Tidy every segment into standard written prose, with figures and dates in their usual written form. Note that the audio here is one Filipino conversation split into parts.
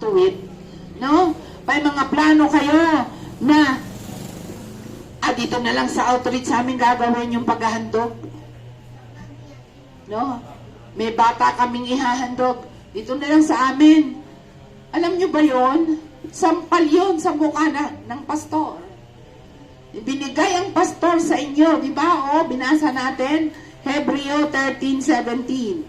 pagtutuwid. No? May mga plano kayo na dito na lang sa outreach sa amin gagawin yung paghahandog. No? May bata kaming ihahandog. Dito na lang sa amin. Alam nyo ba yon? Sampal yun sa mukha ng pastor. Binigay ang pastor sa inyo. Di ba? O, binasa natin. Hebreo 13:17.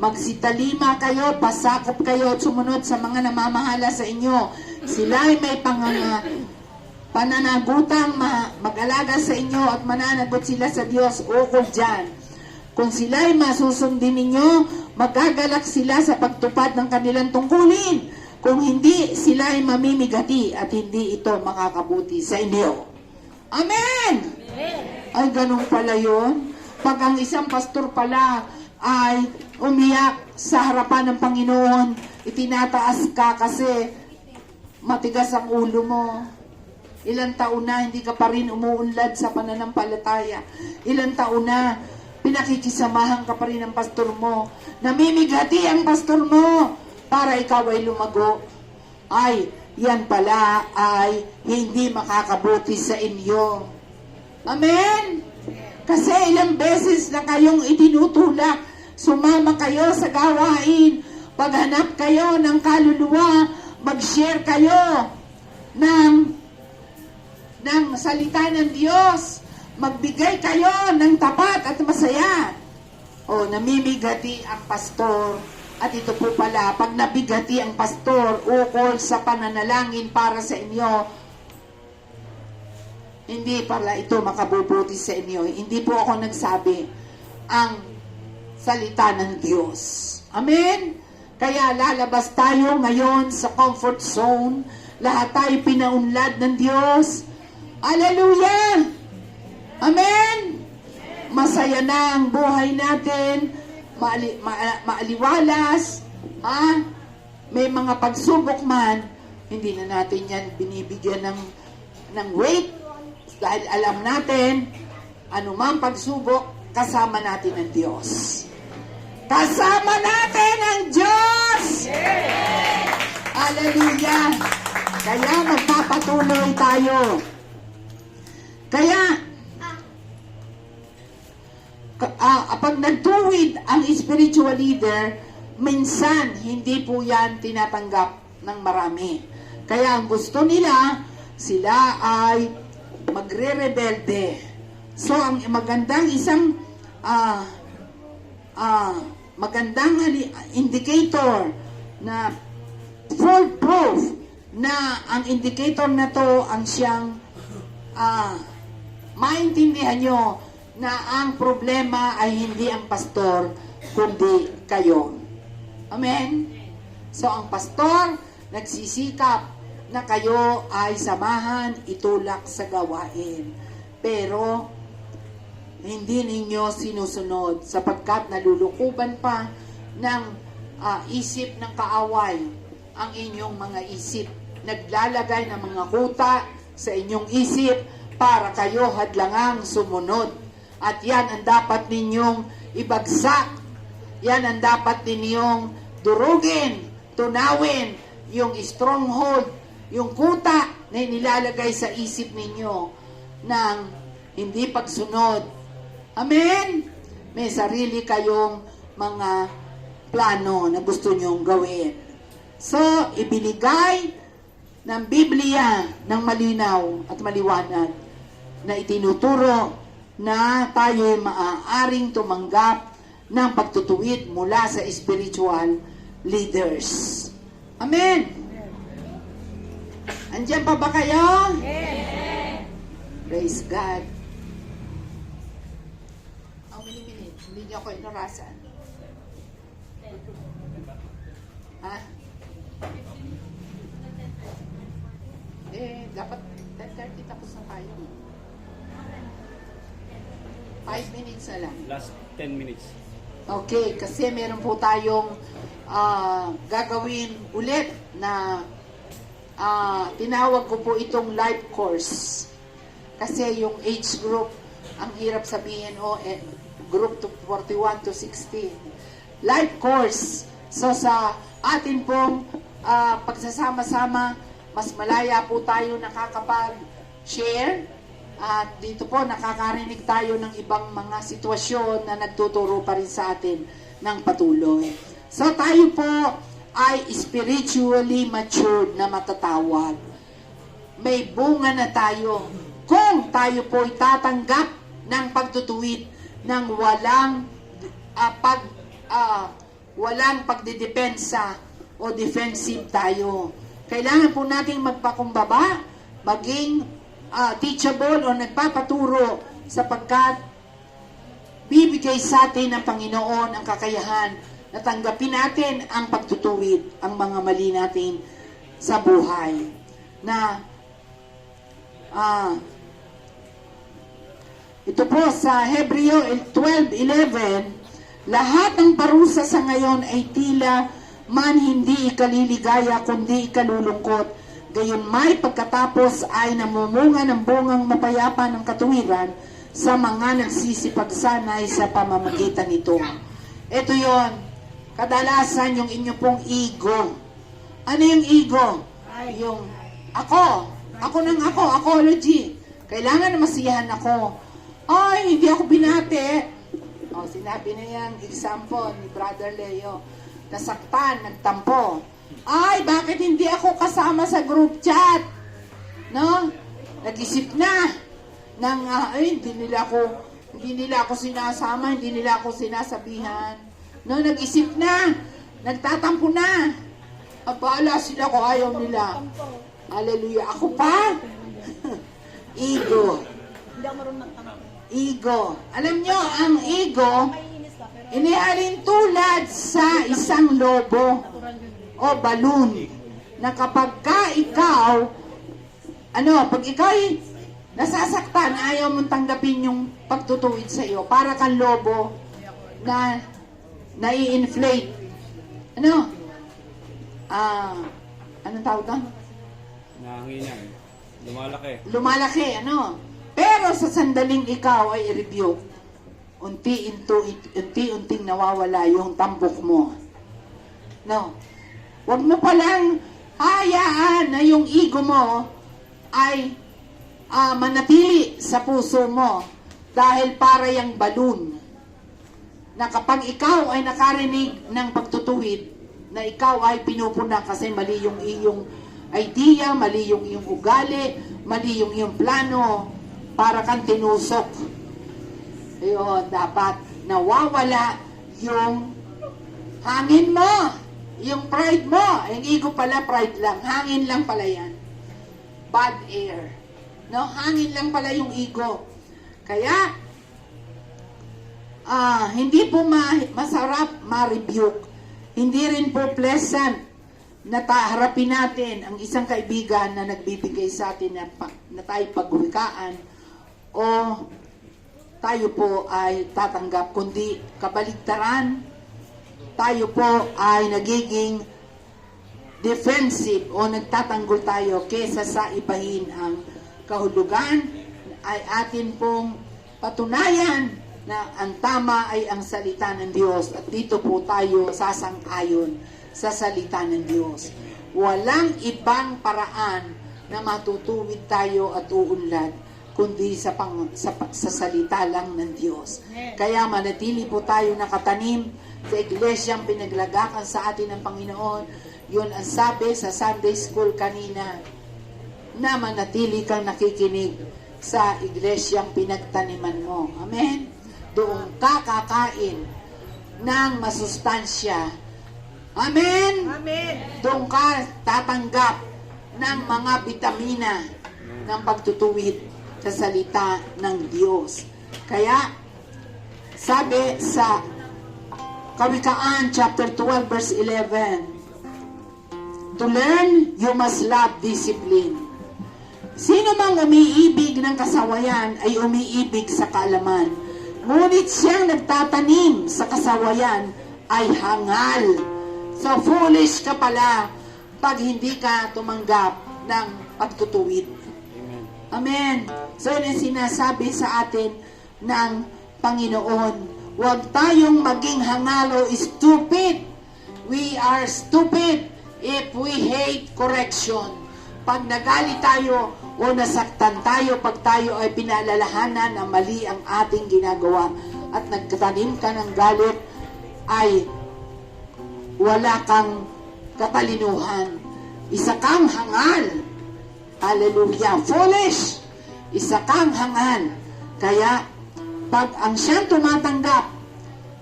Magsitalima kayo, pasakop kayo, at sumunod sa mga namamahala sa inyo. Sila ay may pananagutang mag-alaga sa inyo at mananagot sila sa Diyos ukol dyan. Kung sila ay masusundin ninyo, magagalak sila sa pagtupad ng kanilang tungkulin. Kung hindi, sila ay mamimigati at hindi ito makakabuti sa inyo. Amen! Ay, ganun pala yun. Pag ang isang pastor pala ay umiyak sa harapan ng Panginoon, itinataas ka kasi matigas ang ulo mo. Ilang taon na hindi ka pa rin umuunlad sa pananampalataya. Ilang taon na pinakikisamahan ka pa rin ng pastor mo. Namimigati ang pastor mo para ikaw ay lumago. Ay, yan pala ay hindi makakabuti sa inyo. Amen? Kasi ilang beses na kayong itinutulak, sumama kayo sa gawain, paghanap kayo ng kaluluwa, mag-share kayo ng salita ng Diyos, magbigay kayo ng tapat at masaya. O, namimigati ang pastor. At ito po pala, pag nabigati ang pastor ukol sa pananalangin para sa inyo, hindi pala ito makabubuti sa inyo. Hindi po ako nagsabi ang salita ng Diyos. Amen? Kaya lalabas tayo ngayon sa comfort zone. Lahat tayo pinaunlad ng Diyos. Hallelujah! Amen! Masaya na ang buhay natin. Maaliwalas. Ha? May mga pagsubok man, hindi na natin yan binibigyan ng weight. Dahil alam natin, anumang pagsubok, kasama natin ang Diyos. Kasama natin ang Diyos! Hallelujah! Kaya magpapatuloy tayo. Kaya, pag nagtuwid ang spiritual leader, minsan hindi po yan tinatanggap ng marami. Kaya ang gusto nila, sila ay magre-rebelde. So, ang magandang isang magandang indicator na full proof na ang indicator na to ang siyang maintindihan nyo na ang problema ay hindi ang pastor, kundi kayo. Amen? So, ang pastor, nagsisikap na kayo ay samahan, itulak sa gawain. Pero, hindi ninyo sinusunod sapagkat nalulukuban pa ng isip ng kaaway ang inyong mga isip. Naglalagay ng mga kuta sa inyong isip para kayo hadlangang sumunod. At yan ang dapat ninyong ibagsak. Yan ang dapat ninyong durugin, tunawin, yung stronghold, yung kuta na nilalagay sa isip ninyo ng hindi pagsunod. Amen? May sarili kayong mga plano na gusto nyong gawin. So, ibinigay ng Biblia ng malinaw at maliwanag na itinuturo na tayo'y maaaring tumanggap ng pagtutuwid mula sa spiritual leaders. Amen? Andiyan pa ba kayo? Yes. Praise God. How many minutes? Hindi niyo ako inurasan. Ha? Dapat 10:30 tapos na tayo. 5 minutes na lang. Last 10 minutes. Okay, kasi meron po tayong gagawin ulit na tinawag ko po itong life course. Kasi yung age group, ang hirap sabihin, group to 41 to 16. Life course. So sa atin pong pagsasama-sama, mas malaya po tayo nakakapag-share. At dito po, nakakarinig tayo ng ibang mga sitwasyon na nagtuturo pa rin sa atin ng patuloy. So tayo po ay spiritually matured na matatawag. May bunga na tayo kung tayo po ay tatanggap ng pagtutuwid ng walang pagdidepensa o defensive tayo. Kailangan po nating magpakumbaba, maging teachable o nagpapaturo sapagkat bibigay sa atin ng Panginoon ang kakayahan na tanggapin natin ang pagtutuwid, ang mga mali natin sa buhay. Na ito po sa Hebreo 12:11, lahat ng parusa sa ngayon ay tila man hindi ikaliligaya kundi ikalulungkot. Gayon may pagkatapos ay namumunga ng bungang mapayapa ng katuwiran sa mga nagsisipagsanay sa pamamagitan nito. Ito yon, kadalasan yung inyo pong ego. Ano yung ego? Yung ako ng akology. Kailangan na masiyahan ako. Ay, hindi ako binate. Sinabi na yan, example ni Brother Leo. Nasaktan, nagtampo. Ay, bakit hindi ako kasama sa group chat? No? Nag-isip na ng hindi nila ako sinasama, hindi nila ako sinasabihan. No, nag-isip na, nagtatampo na. Abala sila ko ayaw nila. Hallelujah. Ako pa? Ego. Hindi ako marunong magtampo. Ego. Alam nyo, ang ego, inihalin tulad sa isang lobo o balloon na kapag ikaw pag ikaw nasasaktan, ayaw mong tanggapin yung pagtutuwid sa iyo, para kang lobo na nai-inflate. Anong tawag doon? Nahanginan. Lumalaki, pero sa sandaling ikaw ay i-rebuke, unti-unting nawawala yung tambok mo. Huwag mo palang hayaan na yung ego mo ay manatili sa puso mo dahil para yung balloon na kapag ikaw ay nakarinig ng pagtutuwid na ikaw ay pinupuna kasi mali yung iyong idea, mali yung iyong ugali, mali yung iyong plano, para kang tinusok. Ayun, dapat nawawala yung hangin mo. Yung pride mo, yung ego pala, pride lang. Hangin lang pala yan. Bad air. Hangin lang pala yung ego. Kaya, hindi po masarap ma-rebuke. Hindi rin po pleasant na harapin natin ang isang kaibigan na nagbibigay sa atin na tayo pagwikaan o tayo po ay tatanggap, kundi kabaligtaran, tayo po ay nagiging defensive o nagtatanggol tayo kesa sa ibahin ang kahulugan. Ay atin pong patunayan na ang tama ay ang salita ng Diyos, at dito po tayo sasang-ayon sa salita ng Diyos. Walang ibang paraan na matutuwid tayo at uunlad kundi sa salita lang ng Diyos. Kaya manatili po tayo nakatanim sa iglesyang pinaglagakan sa atin ng Panginoon. Yun ang sabi sa Sunday School kanina, na manatili kang nakikinig sa iglesyang pinagtaniman mo. Amen? Doon ka kakain ng masustansya. Amen? Amen. Doon ka tatanggap ng mga vitamina ng pagtutuwid sa salita ng Diyos. Kaya, sabi sa Kawikaan chapter 12 verse 11, to learn, you must love discipline. Sino mang umiibig ng kasawayan ay umiibig sa kaalaman. Ngunit siyang nagtatanim sa kasawayan ay hangal. So foolish ka pala pag hindi ka tumanggap ng pagtutuwid. Amen. So yun ang sinasabi sa atin ng Panginoon. Huwag tayong maging hangalo, stupid. We are stupid if we hate correction, pag nagalit tayo o nasaktan tayo, pag tayo ay pinaalalahanan na mali ang ating ginagawa at nagkatanim ka ng galit, ay wala kang katalinuhan. Isa kang hangal. Hallelujah. Foolish. Isa kang hangal. Kaya, pag ang siyang tumatanggap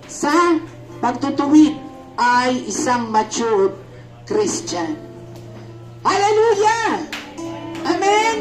sa pagtutuwid ay isang matured Christian. Hallelujah! Amen!